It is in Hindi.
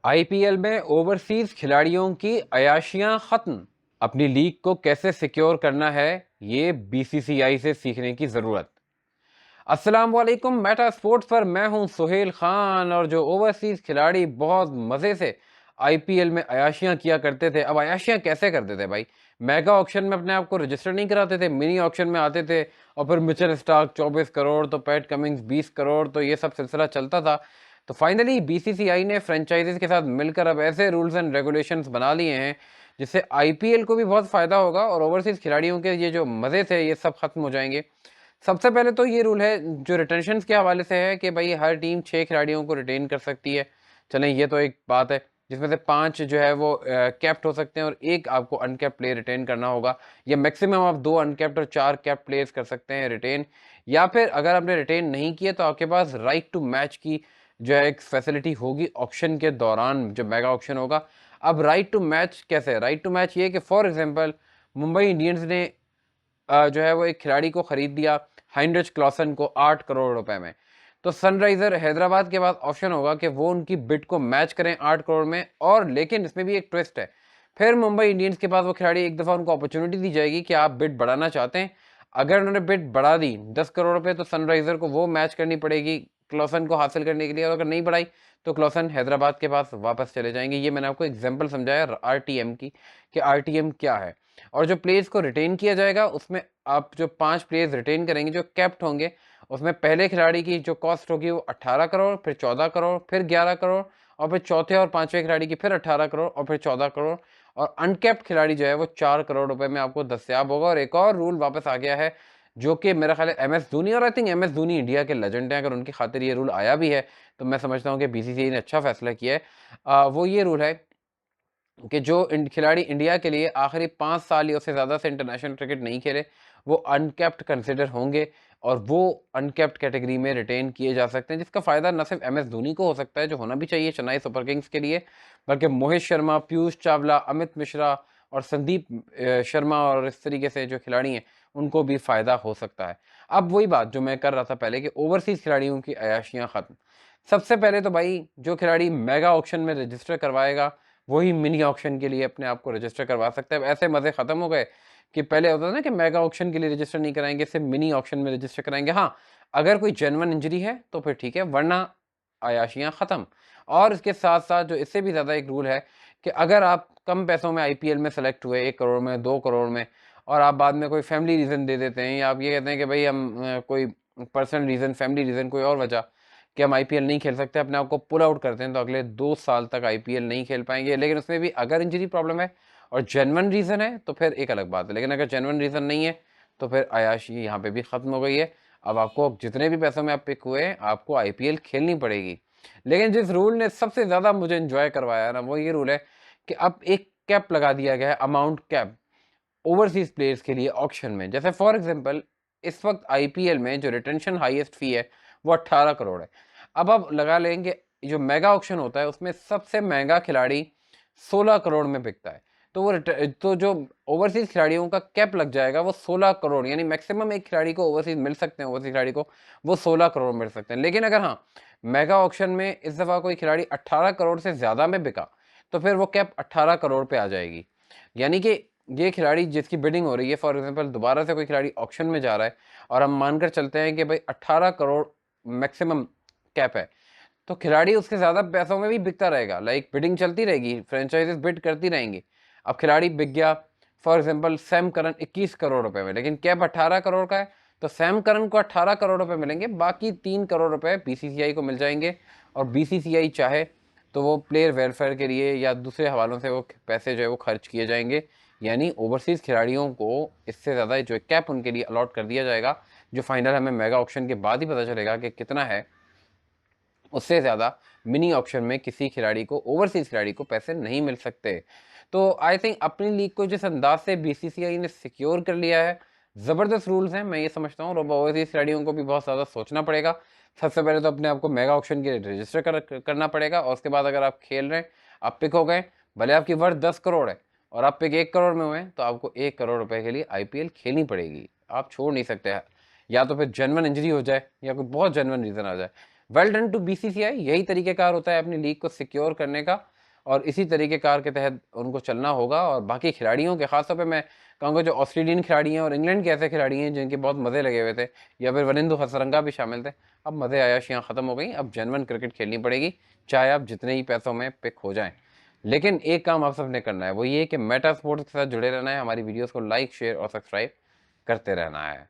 आईपीएल में ओवरसीज खिलाड़ियों की अयाशियां खत्म। अपनी लीग को कैसे सिक्योर करना है, ये बीसीसीआई से सीखने की जरूरत। अस्सलाम वालेकुम, मेटा स्पोर्ट्स पर मैं हूं सुहेल खान। और जो ओवरसीज खिलाड़ी बहुत मजे से आईपीएल में अयाशियां किया करते थे, अब अयाशियां कैसे करते थे भाई? मेगा ऑक्शन में अपने आप को रजिस्टर नहीं कराते थे, मिनी ऑक्शन में आते थे और फिर मिचेल स्टार्क 24 करोड़, तो पैट कमिंग्स 20 करोड़, तो ये सब सिलसिला चलता था। तो फाइनली बीसीसीआई ने फ्रेंचाइजीज के साथ मिलकर अब ऐसे रूल्स एंड रेगुलेशंस बना लिए हैं जिससे आईपीएल को भी बहुत फायदा होगा और ओवरसीज खिलाड़ियों के ये जो मजे थे ये सब खत्म हो जाएंगे। सबसे पहले तो ये रूल है जो रिटेंशन के हवाले से है कि भाई हर टीम 6 खिलाड़ियों को रिटेन कर सकती है। चलें, ये तो एक बात है जिसमें से 5 जो है वो कैप्ट हो सकते हैं और एक आपको अनकैप्ट प्लेयर रिटेन करना होगा, या मैक्सिमम आप 2 अनकैप्ट और 4 कैप्ट प्लेयर्स कर सकते हैं रिटेन। या फिर अगर आपने रिटेन नहीं किया तो आपके पास राइट टू मैच की जो है एक फैसिलिटी होगी ऑक्शन के दौरान, जो मेगा ऑक्शन होगा। अब राइट टू मैच कैसे है? राइट टू मैच ये कि फॉर एग्जाम्पल मुंबई इंडियंस ने जो है वो एक खिलाड़ी को खरीद दिया, हाइंड्रिच क्लॉसन को 8 करोड़ रुपए में। तो सनराइजर हैदराबाद के पास ऑप्शन होगा कि वो उनकी बिड को मैच करें 8 करोड़ में। और लेकिन इसमें भी एक ट्विस्ट है, फिर मुंबई इंडियंस के पास वो खिलाड़ी एक दफ़ा उनको अपॉर्चुनिटी दी जाएगी कि आप बिड बढ़ाना चाहते हैं। अगर उन्होंने बिड बढ़ा दी 10 करोड़ रुपए तो सनराइजर को वो मैच करनी पड़ेगी क्लॉसन को हासिल करने के लिए, और अगर नहीं बढ़ाई तो क्लॉसन हैदराबाद के पास वापस चले जाएंगे। ये मैंने आपको एग्जाम्पल समझाया आरटीएम की कि आरटीएम क्या है। और जो प्लेयर्स को रिटेन किया जाएगा उसमें आप जो 5 प्लेयर्स रिटेन करेंगे जो कैप्ट होंगे, उसमें पहले खिलाड़ी की जो कॉस्ट होगी वो 18 करोड़, फिर 14 करोड़, फिर 11 करोड़, और फिर चौथे और पांचवें खिलाड़ी की फिर 18 करोड़ और फिर 14 करोड़, और अनकैप्ट खिलाड़ी जो है वो 4 करोड़ रुपए में आपको दस्तियाब होगा। और एक और रूल वापस आ गया है जो कि मेरा ख्याल है एम एस धोनी, और I think M S Dhoni India के लेजेंड हैं, अगर उनकी खातिर ये रूल आया भी है तो मैं समझता हूँ कि बीसीसीआई ने अच्छा फैसला किया है। वो ये रूल है कि जो खिलाड़ी इंडिया के लिए आखिरी 5 साल या उससे ज़्यादा से इंटरनेशनल क्रिकेट नहीं खेले, वो अनकैप्ट कंसिडर होंगे और वो अनकैप्ट कैटेगरी में रिटेन किए जा सकते हैं, जिसका फ़ायदा न सिर्फ एम एस धोनी को हो सकता है, जो होना भी चाहिए चेन्नई सुपर किंग्स के लिए, बल्कि मोहित शर्मा, पीयूष चावला, अमित मिश्रा और संदीप शर्मा और इस तरीके से जो खिलाड़ी हैं उनको भी फ़ायदा हो सकता है। अब वही बात जो मैं कर रहा था पहले कि ओवरसीज़ खिलाड़ियों की अयाशियाँ ख़त्म। सबसे पहले तो भाई जो खिलाड़ी मेगा ऑक्शन में रजिस्टर करवाएगा वही मिनी ऑक्शन के लिए अपने आप को रजिस्टर करवा सकते हैं। ऐसे मजे खत्म हो गए कि पहले होता था ना कि मेगा ऑक्शन के लिए रजिस्टर नहीं कराएंगे, सिर्फ मिनी ऑक्शन में रजिस्टर कराएंगे। हाँ, अगर कोई जेन्युइन इंजरी है तो फिर ठीक है, वरना आयाशियां खत्म। और इसके साथ साथ जो इससे भी ज्यादा एक रूल है कि अगर आप कम पैसों में आईपीएल में सेलेक्ट हुए, 1 करोड़ में, 2 करोड़ में, और आप बाद में कोई फैमिली रीजन दे देते हैं, या आप ये कहते हैं कि भाई हम कोई पर्सनल रीजन, फैमिली रीजन, कोई और वजह कि हम आईपीएल नहीं खेल सकते, अपने आप को पुल आउट करते हैं, तो अगले 2 साल तक आईपीएल नहीं खेल पाएंगे। लेकिन उसमें भी अगर इंजरी प्रॉब्लम है और जेन्युइन रीज़न है तो फिर एक अलग बात है, लेकिन अगर जेन्युइन रीज़न नहीं है तो फिर अयाशी यहाँ पे भी ख़त्म हो गई है। अब आपको जितने भी पैसों में आप पिक हुए आपको आईपीएल खेलनी पड़ेगी। लेकिन जिस रूल ने सबसे ज़्यादा मुझे इन्जॉय करवाया ना, वो ये रूल है कि अब एक कैप लगा दिया गया है, अमाउंट कैप, ओवरसीज प्लेयर्स के लिए ऑक्शन में। जैसे फॉर एग्जांपल इस वक्त आईपीएल में जो रिटेंशन हाईएस्ट फी है वो 18 करोड़ है। अब आप लगा लेंगे जो मेगा ऑक्शन होता है उसमें सबसे महंगा खिलाड़ी 16 करोड़ में बिकता है, तो तो जो ओवरसीज खिलाड़ियों का कैप लग जाएगा वो 16 करोड़, यानी मैक्सिमम एक खिलाड़ी को ओवरसीज मिल सकते हैं, ओवरसीज खिलाड़ी को वो 16 करोड़ मिल सकते हैं। लेकिन अगर हाँ, मेगा ऑक्शन में इस दफ़ा कोई खिलाड़ी 18 करोड़ से ज़्यादा में बिका तो फिर वो कैप 18 करोड़ पे आ जाएगी। यानी कि ये खिलाड़ी जिसकी बिडिंग हो रही है, फॉर एग्जांपल दोबारा से कोई खिलाड़ी ऑक्शन में जा रहा है और हम मानकर चलते हैं कि भाई 18 करोड़ मैक्सिमम कैप है, तो खिलाड़ी उसके ज़्यादा पैसों में भी बिकता रहेगा। लाइक बिडिंग चलती रहेगी, फ्रेंचाइजीज बिड करती रहेंगी। अब खिलाड़ी बिक गया, for example Sam Curran 21 crore रुपए में, लेकिन कैप 18 करोड़ का है, तो सैम करन को 18 करोड़ रुपए मिलेंगे, बाकी 3 करोड़ रुपए बीसीसीआई को मिल जाएंगे। और बीसीसीआई चाहे तो वो प्लेयर वेलफेयर के लिए या दूसरे हवालों से वो पैसे जो है वो खर्च किए जाएंगे। यानी ओवरसीज खिलाड़ियों को इससे ज़्यादा जो कैप उनके लिए अलॉट कर दिया जाएगा, जो फाइनल हमें मेगा ऑक्शन के बाद ही पता चलेगा कि कितना है। उससे ज़्यादा मिनी ऑक्शन में किसी खिलाड़ी को, ओवरसीज खिलाड़ी को, पैसे नहीं मिल सकते। तो आई थिंक अपनी लीग को जिस अंदाज से बीसीसीआई ने सिक्योर कर लिया है, ज़बरदस्त रूल्स हैं, मैं ये समझता हूँ। और ओवरसीज खिलाड़ियों को भी बहुत ज़्यादा सोचना पड़ेगा। सबसे पहले तो अपने आप को मेगा ऑक्शन के लिए रजिस्टर करना पड़ेगा, और उसके बाद अगर आप खेल रहे हैं, आप पिक हो गए, भले आपकी वर्थ 10 करोड़ है और आप पिक 1 करोड़ में हुए, तो आपको 1 करोड़ रुपए के लिए आईपीएल खेलनी पड़ेगी। आप छोड़ नहीं सकते, या तो फिर जेन्युइन इंजरी हो जाए या कोई बहुत जेन्युइन रीज़न आ जाए, वेल डन टू बीसीसीआई। यही तरीक़ेकार होता है अपनी लीग को सिक्योर करने का और इसी तरीक़ेकार के तहत उनको चलना होगा। और बाकी खिलाड़ियों के ख़ास तौर पे मैं कहूँगा जो ऑस्ट्रेलियन खिलाड़ी हैं और इंग्लैंड के ऐसे खिलाड़ी हैं जिनके बहुत मज़े लगे हुए थे, या फिर वनिंदु हसरंगा भी शामिल थे, अब मज़े अयाशियाँ ख़त्म हो गई। अब जेन्युइन क्रिकेट खेलनी पड़ेगी, चाहे आप जितने ही पैसों में पिक हो जाएँ। लेकिन एक काम आप सबने करना है, वो ये कि मेटा स्पोर्ट्स के साथ जुड़े रहना है, हमारी वीडियोज़ को लाइक, शेयर और सब्सक्राइब करते रहना है।